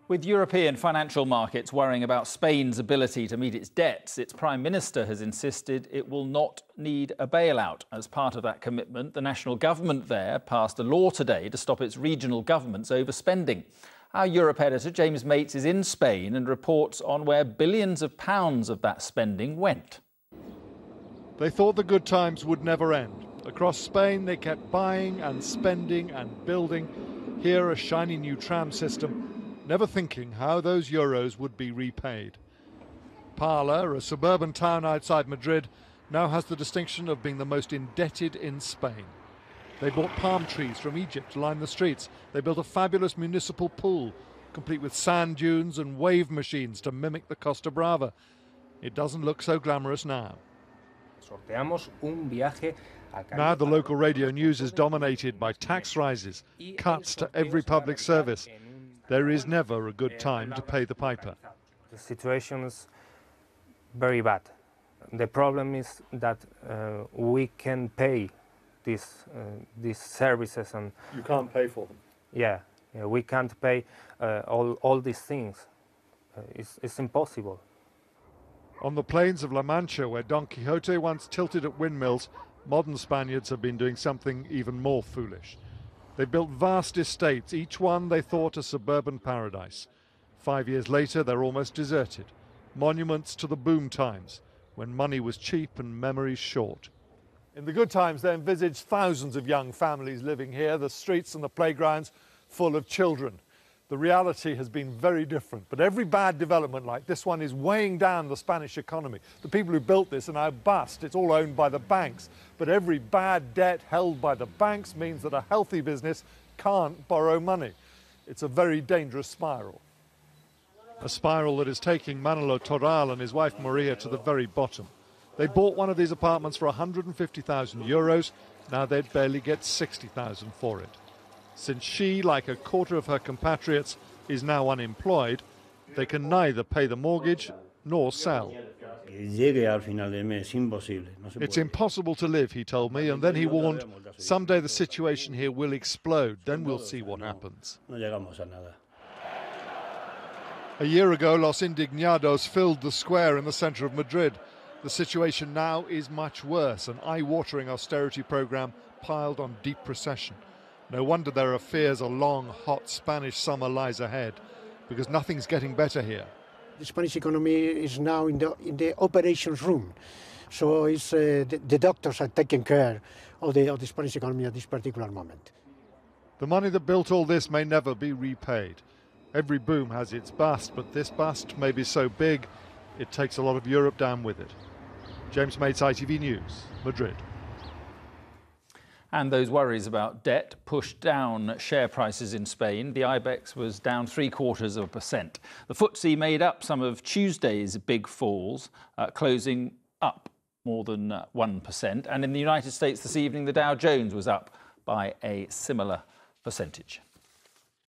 With European financial markets worrying about Spain's ability to meet its debts, its Prime Minister has insisted it will not need a bailout. As part of that commitment, the national government there passed a law today to stop its regional governments overspending. Our Europe editor, James Mates, is in Spain and reports on where billions of pounds of that spending went. They thought the good times would never end. Across Spain, they kept buying and spending and building. Here, a shiny new tram system, never thinking how those euros would be repaid. Parla, a suburban town outside Madrid, now has the distinction of being the most indebted in Spain. They bought palm trees from Egypt to line the streets. They built a fabulous municipal pool, complete with sand dunes and wave machines to mimic the Costa Brava. It doesn't look so glamorous now. Now the local radio news is dominated by tax rises, cuts to every public service. There is never a good time to pay the piper. The situation is very bad. The problem is that we can pay these services and you can't pay for them. Yeah, we can't pay all these things. It's impossible. On the plains of La Mancha, where Don Quixote once tilted at windmills, modern Spaniards have been doing something even more foolish. They built vast estates, each one they thought a suburban paradise. 5 years later, they're almost deserted. Monuments to the boom times, when money was cheap and memories short. In the good times, they envisaged thousands of young families living here, the streets and the playgrounds full of children. The reality has been very different, but every bad development like this one is weighing down the Spanish economy. The people who built this are now bust. It's all owned by the banks. But every bad debt held by the banks means that a healthy business can't borrow money. It's a very dangerous spiral. A spiral that is taking Manolo Toral and his wife Maria to the very bottom. They bought one of these apartments for 150,000 euros. Now they'd barely get 60,000 for it. Since she, like a quarter of her compatriots, is now unemployed, they can neither pay the mortgage nor sell. It's impossible to live, he told me, and then he warned, someday the situation here will explode, then we'll see what happens. A year ago, Los Indignados filled the square in the centre of Madrid. The situation now is much worse, an eye-watering austerity programme piled on deep recession. No wonder there are fears a long, hot Spanish summer lies ahead, because nothing's getting better here. The Spanish economy is now in the operations room, so it's, the doctors are taking care of the Spanish economy at this particular moment. The money that built all this may never be repaid. Every boom has its bust, but this bust may be so big, it takes a lot of Europe down with it. James Mates, ITV News, Madrid. And those worries about debt pushed down share prices in Spain. The IBEX was down 0.75%. The FTSE made up some of Tuesday's big falls, closing up more than 1%. And in the United States this evening, the Dow Jones was up by a similar percentage.